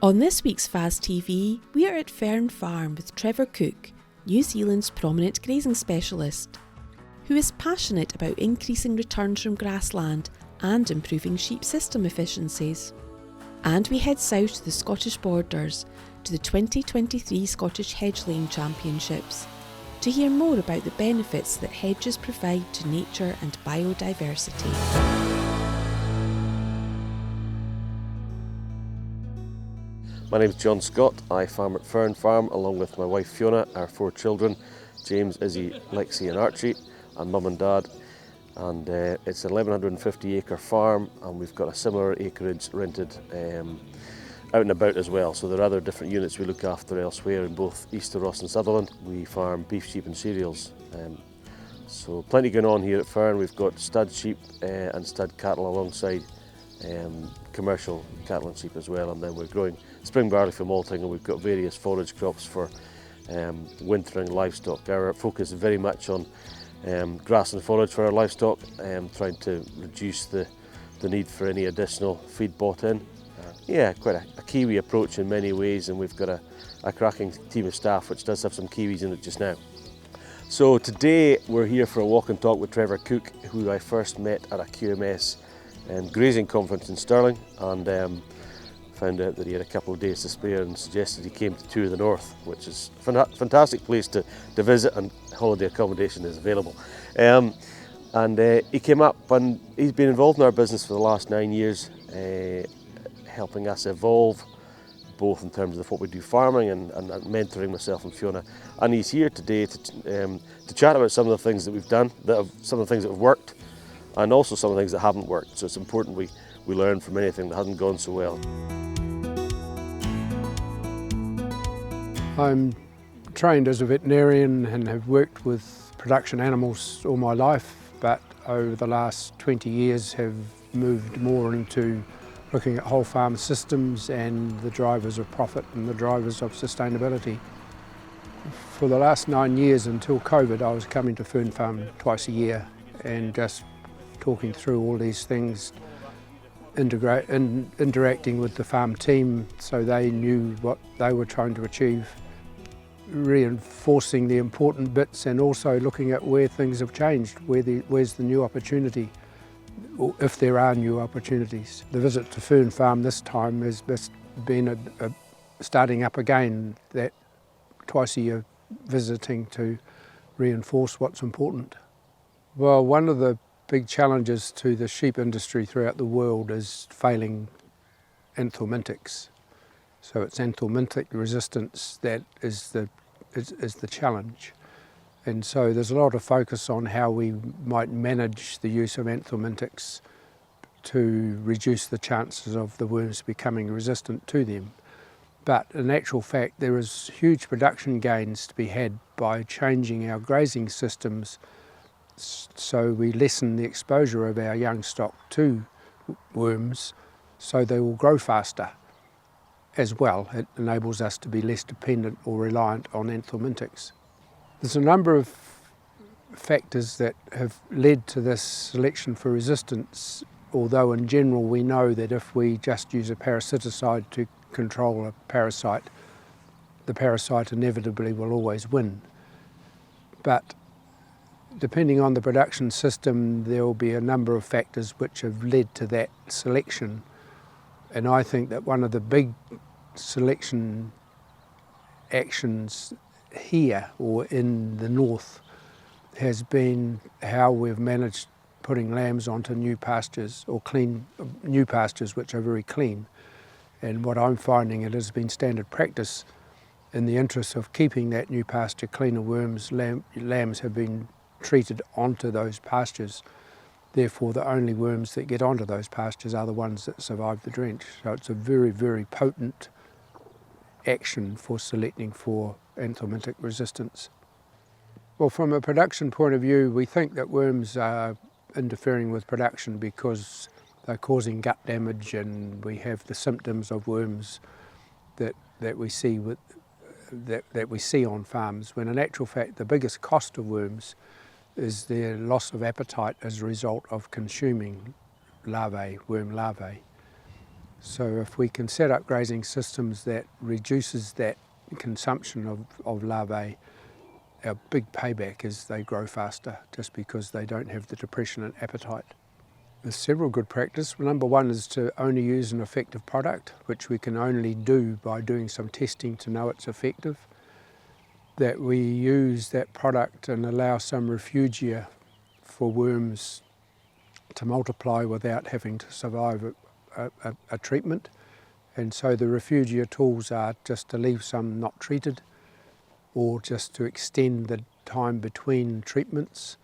On this week's FAS TV, we are at Fearn Farm with Trevor Cook, New Zealand's prominent grazing specialist, who is passionate about increasing returns from grassland and improving sheep system efficiencies. And we head south to the Scottish borders to the 2023 Scottish Hedgelaying Championships to hear more about the benefits that hedges provide to nature and biodiversity. My name is John Scott. I farm at Fearn Farm along with my wife Fiona, our 4 children, James, Izzy, Lexi and Archie, and mum and dad. And it's an 1150 acre farm, and we've got a similar acreage rented out and about as well. So there are other different units we look after elsewhere in both East of Ross and Sutherland. We farm beef, sheep and cereals. So plenty going on here at Fearn. We've got stud sheep and stud cattle alongside commercial cattle and sheep as well, and then we're growing spring barley for malting, and we've got various forage crops for wintering livestock. Our focus is very much on grass and forage for our livestock, trying to reduce the need for any additional feed bought in. Yeah, quite a Kiwi approach in many ways, and we've got a cracking team of staff which does have some Kiwis in it just now. So today we're here for a walk and talk with Trevor Cook, who I first met at a QMS grazing conference in Stirling, and found out that he had a couple of days to spare and suggested he came to Tour the North, which is a fantastic place to visit, and holiday accommodation is available. He came up, and he's been involved in our business for the last 9 years, helping us evolve both in terms of what we do farming and mentoring myself and Fiona. And he's here today to chat about some of the things that we've done, some of the things that have worked, and also some of the things that haven't worked. So it's important we learn from anything that hasn't gone so well. I'm trained as a veterinarian and have worked with production animals all my life, but over the last 20 years have moved more into looking at whole farm systems and the drivers of profit and the drivers of sustainability. For the last 9 years until COVID, I was coming to Fearn Farm twice a year and just talking through all these things, interacting with the farm team so they knew what they were trying to achieve, reinforcing the important bits, and also looking at where things have changed, where's the new opportunity, or if there are new opportunities. The visit to Fearn Farm this time has been a starting up again, that twice a year visiting to reinforce what's important. Well, one of the big challenges to the sheep industry throughout the world is failing anthelmintics. So it's anthelmintic resistance that is the challenge. And so there's a lot of focus on how we might manage the use of anthelmintics to reduce the chances of the worms becoming resistant to them. But in actual fact, there is huge production gains to be had by changing our grazing systems so we lessen the exposure of our young stock to worms so they will grow faster. As well, it enables us to be less dependent or reliant on anthelmintics. There's a number of factors that have led to this selection for resistance, although in general we know that if we just use a parasiticide to control a parasite, the parasite inevitably will always win. But depending on the production system, there will be a number of factors which have led to that selection. And I think that one of the big selection actions here or in the north has been how we've managed putting lambs onto new pastures, or new pastures which are very clean. And what I'm finding, it has been standard practice in the interest of keeping that new pasture clean of worms. Lambs have been treated onto those pastures. Therefore, the only worms that get onto those pastures are the ones that survive the drench. So it's a very, very potent action for selecting for anthelmintic resistance. Well, from a production point of view, we think that worms are interfering with production because they're causing gut damage, and we have the symptoms of worms that we see on farms, when in actual fact the biggest cost of worms is their loss of appetite as a result of consuming larvae, worm larvae. So if we can set up grazing systems that reduces that consumption of larvae, our big payback is they grow faster just because they don't have the depression and appetite. There's several good practices. Number one is to only use an effective product, which we can only do by doing some testing to know it's effective. That we use that product and allow some refugia for worms to multiply without having to survive a treatment. And so the refugia tools are just to leave some not treated, or just to extend the time between treatments.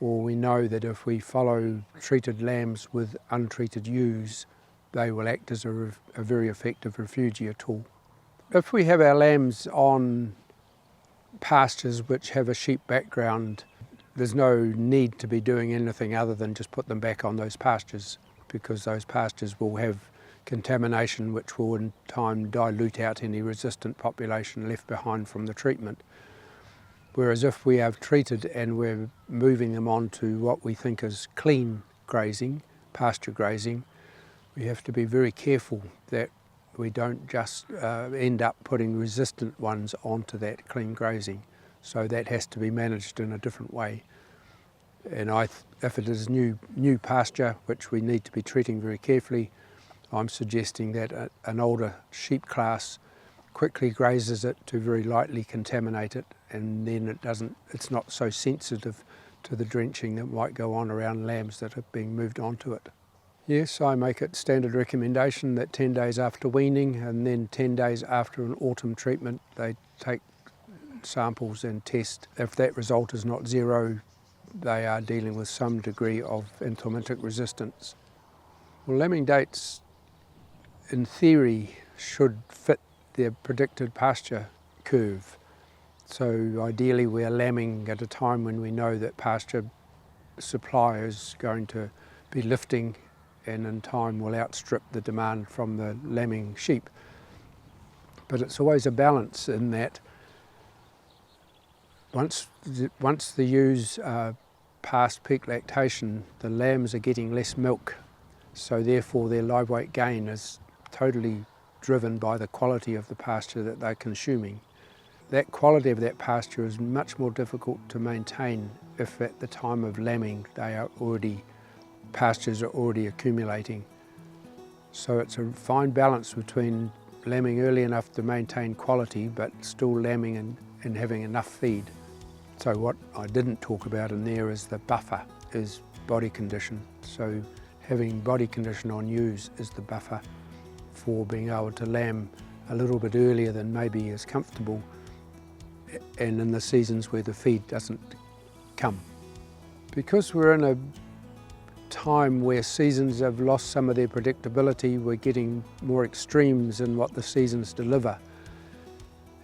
Or we know that if we follow treated lambs with untreated ewes, they will act as a very effective refugia tool. If we have our lambs on pastures which have a sheep background, there's no need to be doing anything other than just put them back on those pastures, because those pastures will have contamination which will in time dilute out any resistant population left behind from the treatment. Whereas if we have treated and we're moving them on to what we think is clean grazing, pasture grazing, we have to be very careful that we don't just end up putting resistant ones onto that clean grazing. So that has to be managed in a different way. And if it is new pasture, which we need to be treating very carefully, I'm suggesting that an older sheep class quickly grazes it to very lightly contaminate it, and then it's not so sensitive to the drenching that might go on around lambs that are being moved onto it. Yes, I make it standard recommendation that 10 days after weaning and then 10 days after an autumn treatment, they take samples and test. If that result is not zero, they are dealing with some degree of anthelmintic resistance. Well, lambing dates, in theory, should fit their predicted pasture curve. So ideally we are lambing at a time when we know that pasture supply is going to be lifting and in time will outstrip the demand from the lambing sheep. But it's always a balance in that once the ewes are past peak lactation, the lambs are getting less milk, so therefore their live weight gain is totally driven by the quality of the pasture that they're consuming. That quality of that pasture is much more difficult to maintain if at the time of lambing pastures are already accumulating. So it's a fine balance between lambing early enough to maintain quality but still lambing and having enough feed. So what I didn't talk about in there is the buffer, is body condition. So having body condition on ewes is the buffer for being able to lamb a little bit earlier than maybe is comfortable, and in the seasons where the feed doesn't come. Because we're in a time where seasons have lost some of their predictability, we're getting more extremes in what the seasons deliver.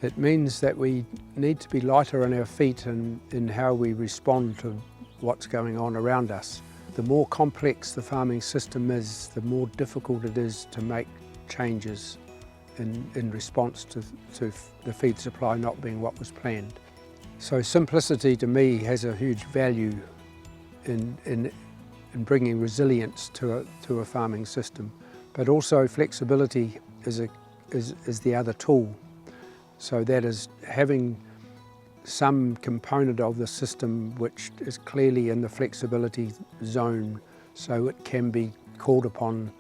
It means that we need to be lighter on our feet in how we respond to what's going on around us. The more complex the farming system is, the more difficult it is to make changes in response to the feed supply not being what was planned. So simplicity to me has a huge value in bringing resilience to a farming system, but also flexibility is the other tool. So that is having some component of the system which is clearly in the flexibility zone, so it can be called upon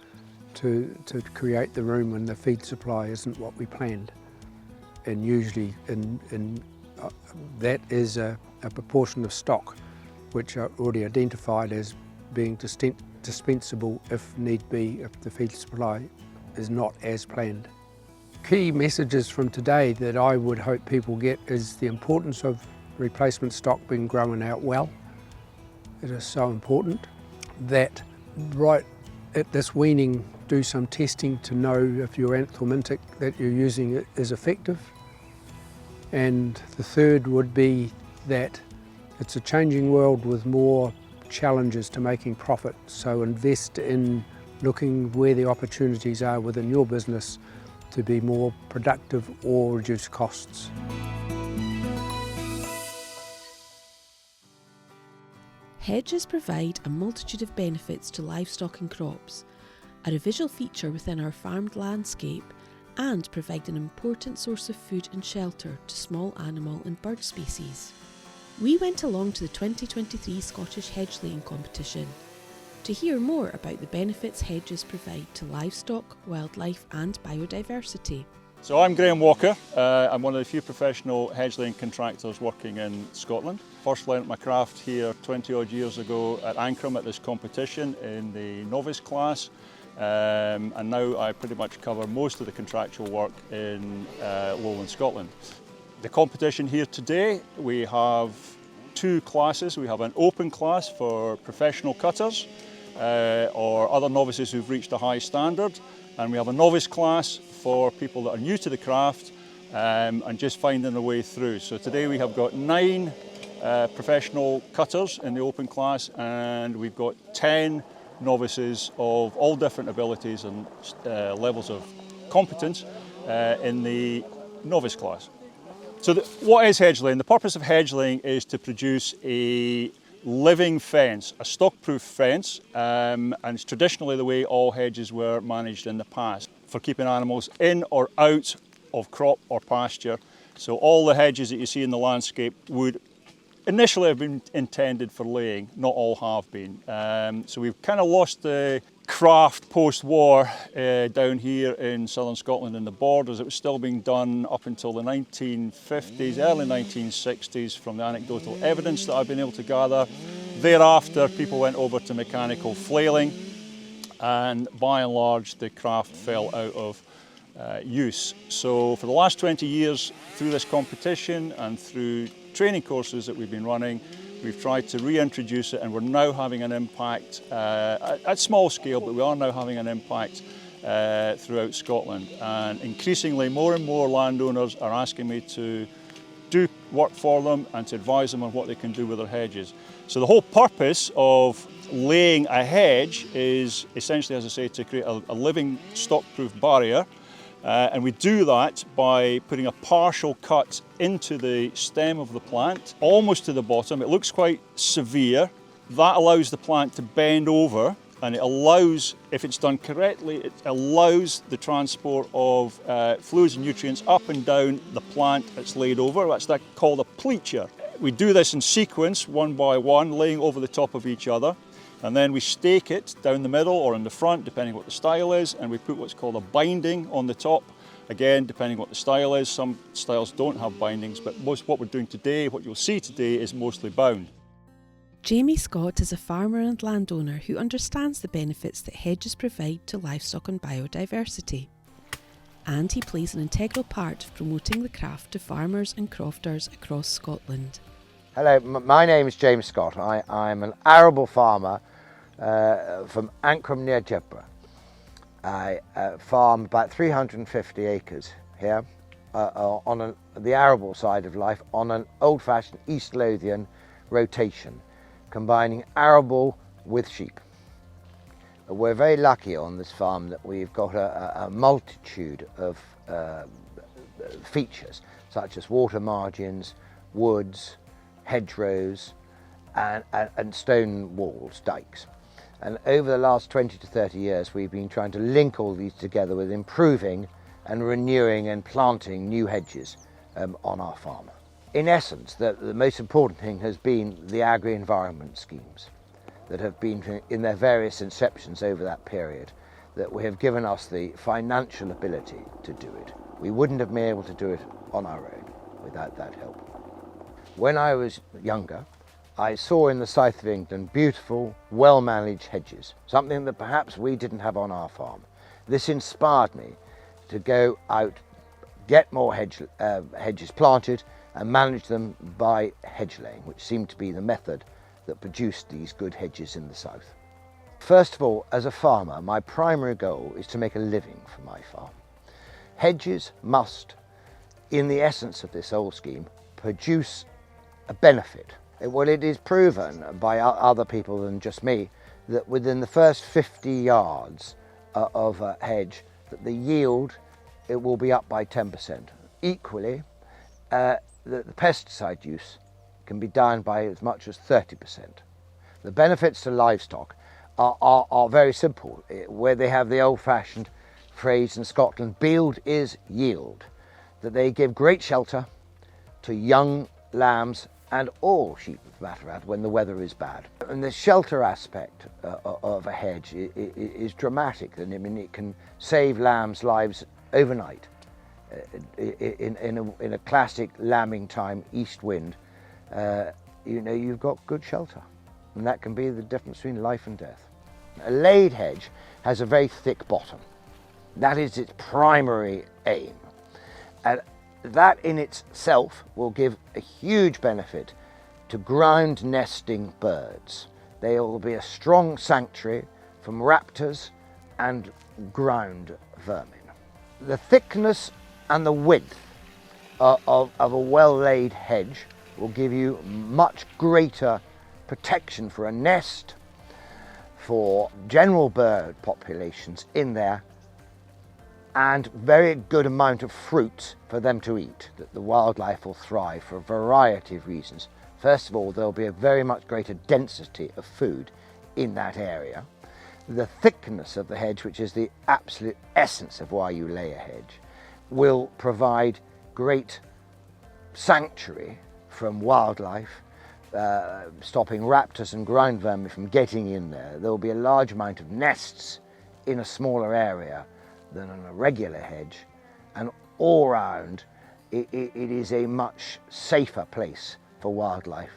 to create the room when the feed supply isn't what we planned. And usually that is a proportion of stock which are already identified as being dispensable if need be, if the feed supply is not as planned. Key messages from today that I would hope people get is the importance of replacement stock being grown out well. It is so important that right at this weaning do some testing to know if your anthelmintic that you're using is effective. And the third would be that it's a changing world with more challenges to making profit, so invest in looking where the opportunities are within your business to be more productive or reduce costs. Hedges provide a multitude of benefits to livestock and crops, are a visual feature within our farmed landscape and provide an important source of food and shelter to small animal and bird species. We went along to the 2023 Scottish Hedgelaying Competition to hear more about the benefits hedges provide to livestock, wildlife and biodiversity. So I'm Graham Walker. I'm one of the few professional hedgelaying contractors working in Scotland. First learnt my craft here 20 odd years ago at Ancrum at this competition in the novice class. And now I pretty much cover most of the contractual work in lowland Scotland. The competition here today, we have two classes. We have an open class for professional cutters or other novices who've reached a high standard, and we have a novice class for people that are new to the craft and just finding their way through. So today we have got 9 professional cutters in the open class, and we've got 10 novices of all different abilities and levels of competence in the novice class. So what is hedgelaying? The purpose of hedgelaying is to produce a living fence, a stock-proof fence, and it's traditionally the way all hedges were managed in the past, for keeping animals in or out of crop or pasture. So all the hedges that you see in the landscape would initially have been intended for laying, not all have been. So we've kind of lost the craft post-war down here in southern Scotland in the borders. It was still being done up until the 1950s, early 1960s, from the anecdotal evidence that I've been able to gather. Thereafter, people went over to mechanical flailing, and by and large the craft fell out of use. So for the last 20 years, through this competition and through training courses that we've been running, we've tried to reintroduce it, and we're now having an impact at small scale, but we are now having an impact throughout Scotland. And increasingly more and more landowners are asking me to do work for them and to advise them on what they can do with their hedges. So the whole purpose of laying a hedge is essentially, as I say, to create a living stock-proof barrier. And we do that by putting a partial cut into the stem of the plant, almost to the bottom. It looks quite severe. That allows the plant to bend over, and it allows, if it's done correctly, it allows the transport of fluids and nutrients up and down the plant that's laid over. That's called a pleature. We do this in sequence, one by one, laying over the top of each other. And then we stake it down the middle or in the front, depending what the style is, and we put what's called a binding on the top. Again, depending what the style is. Some styles don't have bindings, but most what we're doing today, what you'll see today, is mostly bound. Jamie Scott is a farmer and landowner who understands the benefits that hedges provide to livestock and biodiversity. And he plays an integral part of promoting the craft to farmers and crofters across Scotland. Hello, my name is James Scott. I'm an arable farmer from Ancrum near Jedburgh. I farm about 350 acres here on the arable side of life, on an old-fashioned East Lothian rotation, combining arable with sheep. We're very lucky on this farm that we've got a multitude of features, such as water margins, woods, hedgerows and stone walls, dikes. And over the last 20 to 30 years we've been trying to link all these together with improving and renewing and planting new hedges on our farm. In essence, the most important thing has been the agri-environment schemes that have been in their various inceptions over that period, that have given us the financial ability to do it. We wouldn't have been able to do it on our own without that help. When I was younger, I saw in the south of England beautiful, well-managed hedges, something that perhaps we didn't have on our farm. This inspired me to go out, get more hedges planted and manage them by hedge laying, which seemed to be the method that produced these good hedges in the south. First of all, as a farmer, my primary goal is to make a living for my farm. Hedges must, in the essence of this old scheme, produce a benefit. Well, it is proven by other people than just me that within the first 50 yards of a hedge, that the yield, it will be up by 10%. Equally, the pesticide use can be down by as much as 30%. The benefits to livestock are very simple, where they have the old-fashioned phrase in Scotland, "Bield is yield," that they give great shelter to young lambs and all sheep, for that matter, when the weather is bad. And the shelter aspect of a hedge is dramatic. I mean, it can save lambs' lives overnight. In a classic lambing time, east wind, you've got good shelter, and that can be the difference between life and death. A laid hedge has a very thick bottom. That is its primary aim, and that in itself will give a huge benefit to ground nesting birds. They will be a strong sanctuary from raptors and ground vermin. The thickness and the width of a well-laid hedge will give you much greater protection for a nest, for general bird populations in there, and very good amount of fruit for them to eat, that the wildlife will thrive for a variety of reasons. First of all, there'll be a very much greater density of food in that area. The thickness of the hedge, which is the absolute essence of why you lay a hedge, will provide great sanctuary from wildlife, stopping raptors and ground vermin from getting in there. There will be a large amount of nests in a smaller area than on a regular hedge, and all round it is a much safer place for wildlife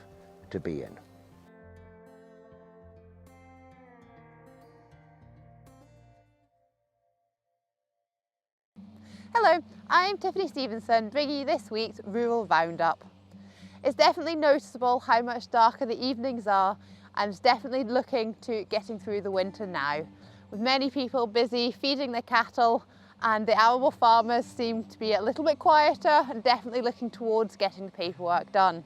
to be in. Hello, I'm Tiffany Stevenson, bringing you this week's Rural Roundup. It's definitely noticeable how much darker the evenings are, and it's definitely looking to getting through the winter now, with many people busy feeding their cattle, and the arable farmers seem to be a little bit quieter and definitely looking towards getting the paperwork done.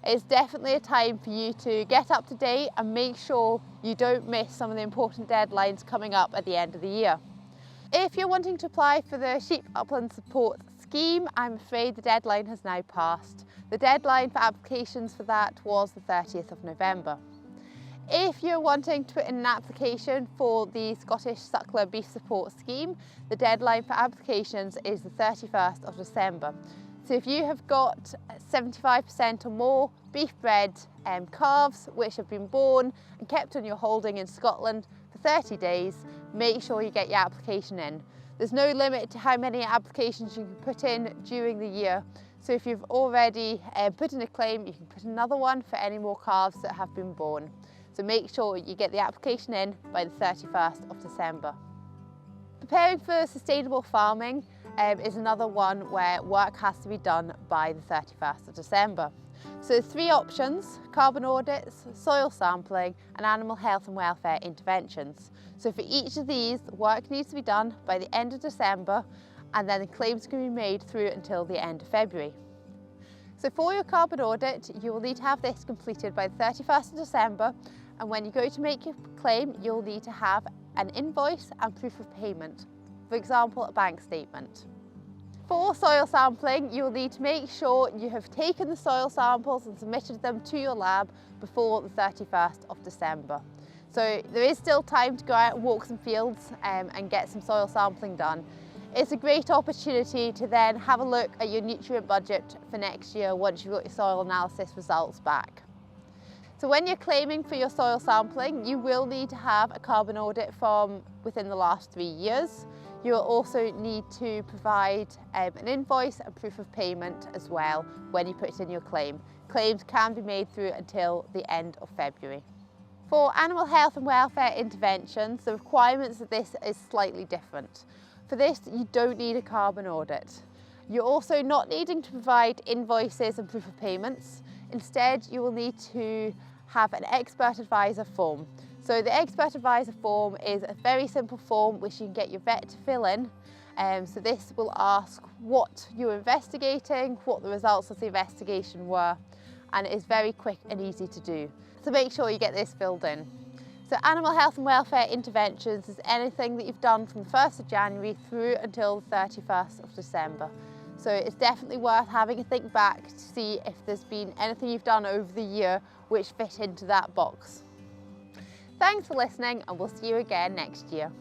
It's definitely a time for you to get up to date and make sure you don't miss some of the important deadlines coming up at the end of the year. If you're wanting to apply for the Sheep Upland Support Scheme, I'm afraid the deadline has now passed. The deadline for applications for that was the 30th of November. If you're wanting to put in an application for the Scottish Suckler Beef Support Scheme, the deadline for applications is the 31st of December. So if you have got 75% or more beef bred calves which have been born and kept on your holding in Scotland for 30 days, make sure you get your application in. There's no limit to how many applications you can put in during the year. So if you've already put in a claim, you can put another one for any more calves that have been born. So make sure you get the application in by the 31st of December. Preparing for sustainable farming is another one where work has to be done by the 31st of December. So there's three options: carbon audits, soil sampling and animal health and welfare interventions. So for each of these, work needs to be done by the end of December, and then the claims can be made through until the end of February. So for your carbon audit, you will need to have this completed by the 31st of December, and when you go to make your claim, you'll need to have an invoice and proof of payment, for example, a bank statement. For soil sampling, you will need to make sure you have taken the soil samples and submitted them to your lab before the 31st of December. So there is still time to go out and walk some fields and get some soil sampling done. It's a great opportunity to then have a look at your nutrient budget for next year once you've got your soil analysis results back. So when you're claiming for your soil sampling, you will need to have a carbon audit from within the last 3 years. You will also need to provide an invoice and proof of payment as well when you put in your claim. Claims can be made through until the end of February. For animal health and welfare interventions, the requirements of this is slightly different. For this, you don't need a carbon audit. You're also not needing to provide invoices and proof of payments. Instead, you will need to have an expert advisor form. So the expert advisor form is a very simple form which you can get your vet to fill in. So this will ask what you're investigating, what the results of the investigation were, and it is very quick and easy to do. So make sure you get this filled in. So animal health and welfare interventions is anything that you've done from the 1st of January through until the 31st of December. So it's definitely worth having a think back to see if there's been anything you've done over the year which fit into that box. Thanks for listening, and we'll see you again next year.